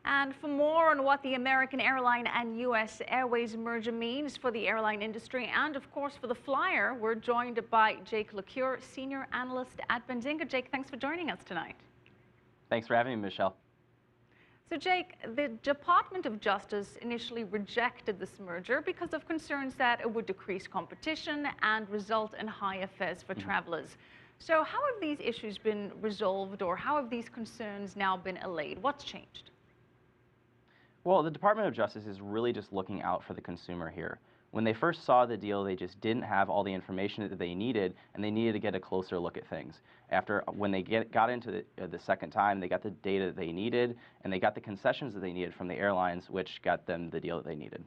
And for more on what the American Airline and U.S. Airways merger means for the airline industry and, of course, for the flyer, we're joined by Jake LeCure, Senior Analyst at Benzinga. Jake, thanks for joining us tonight. Thanks for having me, Michelle. So, Jake, the Department of Justice initially rejected this merger because of concerns that it would decrease competition and result in higher fares for travelers. So how have these issues been resolved, or how have these concerns now been allayed? What's changed? Well, the Department of Justice is really just looking out for the consumer here. When they first saw the deal, they just didn't have all the information that they needed, and they needed to get a closer look at things. When they got into the second time, they got the data that they needed, and they got the concessions that they needed from the airlines, which got them the deal that they needed.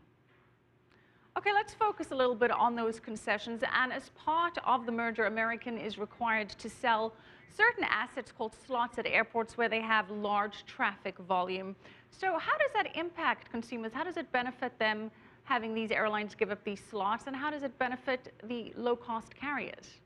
Okay, let's focus a little bit on those concessions. And as part of the merger, American is required to sell certain assets called slots at airports where they have large traffic volume. So how does that impact consumers? How does it benefit them having these airlines give up these slots? And how does it benefit the low-cost carriers?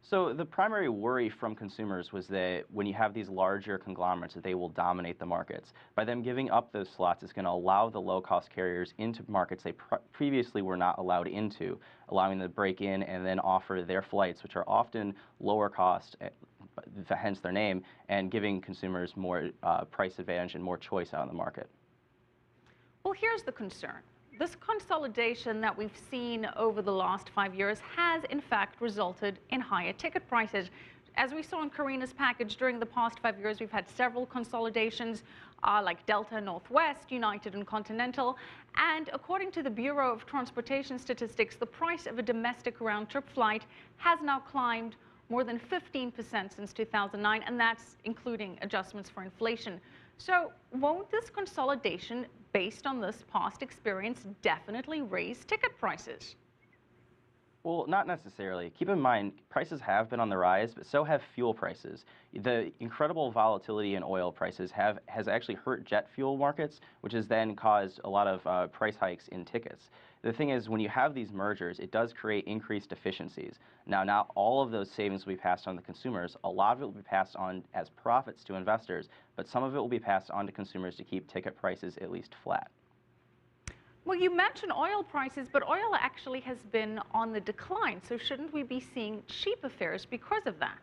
So the primary worry from consumers was that when you have these larger conglomerates, that they will dominate the markets. By them giving up those slots, it's going to allow the low-cost carriers into markets they previously were not allowed into, allowing them to break in and then offer their flights, which are often lower cost, hence their name, and giving consumers more price advantage and more choice out in the market. Well, here's the concern. This consolidation that we've seen over the last 5 years has, in fact, resulted in higher ticket prices. As we saw in Karina's package, during the past 5 years, we've had several consolidations like Delta, Northwest, United, and Continental. And according to the Bureau of Transportation Statistics, the price of a domestic round-trip flight has now climbed more than 15% since 2009, and that's including adjustments for inflation. So won't this consolidation, based on this past experience, definitely raise ticket prices? Well, not necessarily. Keep in mind, prices have been on the rise, but so have fuel prices. The incredible volatility in oil prices has actually hurt jet fuel markets, which has then caused a lot of price hikes in tickets. The thing is, when you have these mergers, it does create increased efficiencies. Now, not all of those savings will be passed on to consumers. A lot of it will be passed on as profits to investors, but some of it will be passed on to consumers to keep ticket prices at least flat. Well, you mentioned oil prices, but oil actually has been on the decline. So shouldn't we be seeing cheaper fares because of that?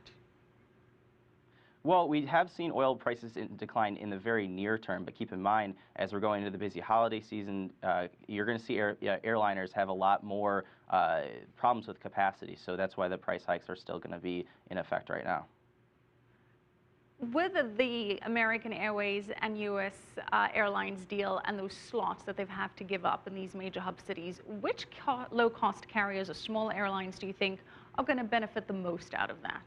Well, we have seen oil prices decline in the very near term, but keep in mind, as we're going into the busy holiday season, you're going to see airliners have a lot more problems with capacity. So that's why the price hikes are still going to be in effect right now. With the American Airways and U.S. Airlines deal and those slots that they've had to give up in these major hub cities, which low-cost carriers or small airlines do you think are going to benefit the most out of that?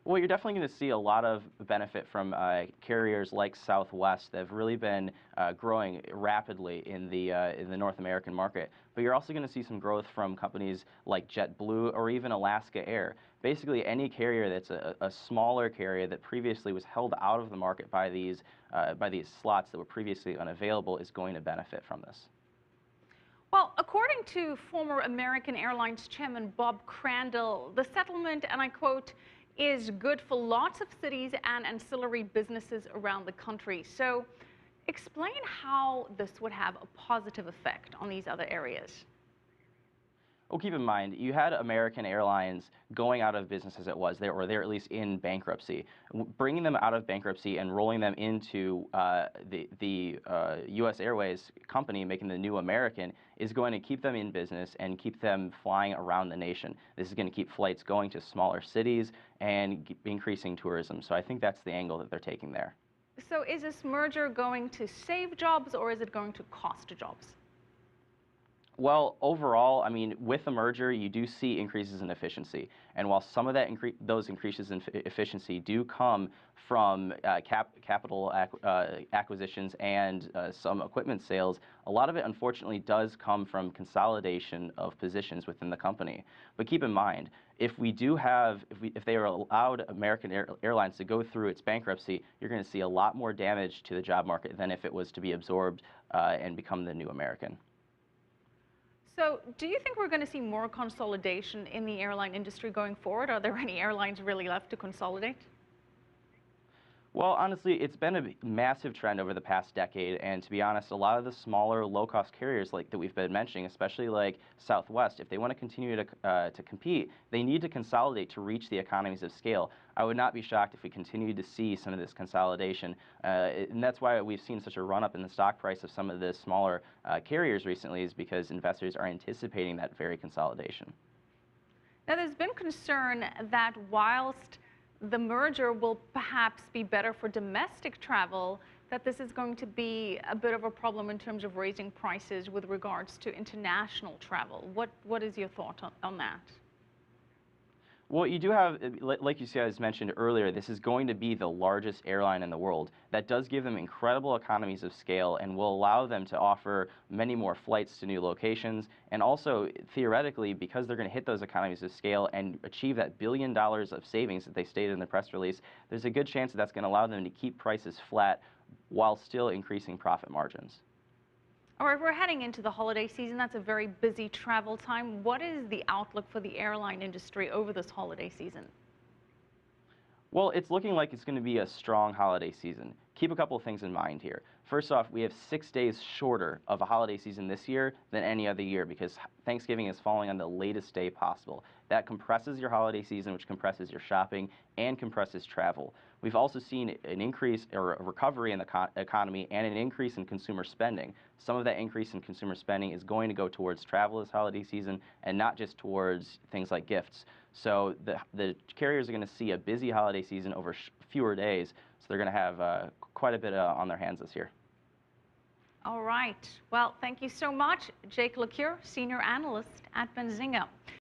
Well, you're definitely going to see a lot of benefit from carriers like Southwest that have really been growing rapidly in the North American market. But you're also going to see some growth from companies like JetBlue or even Alaska Air. Basically, any carrier that's a smaller carrier that previously was held out of the market by these slots that were previously unavailable is going to benefit from this. Well, according to former American Airlines Chairman Bob Crandall, the settlement, and I quote, is good for lots of cities and ancillary businesses around the country. So explain how this would have a positive effect on these other areas. Well, keep in mind, you had American Airlines going out of business as it was, or they're at least in bankruptcy. Bringing them out of bankruptcy and rolling them into the U.S. Airways company, making the new American, is going to keep them in business and keep them flying around the nation. This is going to keep flights going to smaller cities and increasing tourism. So I think that's the angle that they're taking there. So is this merger going to save jobs, or is it going to cost jobs? Well, overall, I mean, with the merger, you do see increases in efficiency. And while some of those increases in efficiency do come from capital acquisitions and some equipment sales, a lot of it, unfortunately, does come from consolidation of positions within the company. But keep in mind, if they are allowed American Airlines to go through its bankruptcy, you're going to see a lot more damage to the job market than if it was to be absorbed and become the new American. So do you think we're going to see more consolidation in the airline industry going forward? Are there any airlines really left to consolidate? Well, honestly, it's been a massive trend over the past decade, and to be honest, a lot of the smaller, low-cost carriers like that we've been mentioning, especially like Southwest, if they want to continue to compete, they need to consolidate to reach the economies of scale. I would not be shocked if we continue to see some of this consolidation, and that's why we've seen such a run-up in the stock price of some of the smaller carriers recently, is because investors are anticipating that very consolidation. Now, there's been concern that whilst the merger will perhaps be better for domestic travel, that this is going to be a bit of a problem in terms of raising prices with regards to international travel. What is your thought on that? Well, you do have, like you guys mentioned earlier, this is going to be the largest airline in the world. That does give them incredible economies of scale and will allow them to offer many more flights to new locations. And also, theoretically, because they're going to hit those economies of scale and achieve that $1 billion of savings that they stated in the press release, there's a good chance that that's going to allow them to keep prices flat while still increasing profit margins. All right, we're heading into the holiday season. That's a very busy travel time. What is the outlook for the airline industry over this holiday season? Well, it's looking like it's going to be a strong holiday season. Keep a couple of things in mind here. First off, we have 6 days shorter of a holiday season this year than any other year because Thanksgiving is falling on the latest day possible. That compresses your holiday season, which compresses your shopping and compresses travel. We've also seen an increase or a recovery in the economy and an increase in consumer spending. Some of that increase in consumer spending is going to go towards travel this holiday season and not just towards things like gifts. So the carriers are going to see a busy holiday season over fewer days, so they're going to have quite a bit on their hands this year. All right. Well, thank you so much, Jake LeCure, Senior Analyst at Benzinga.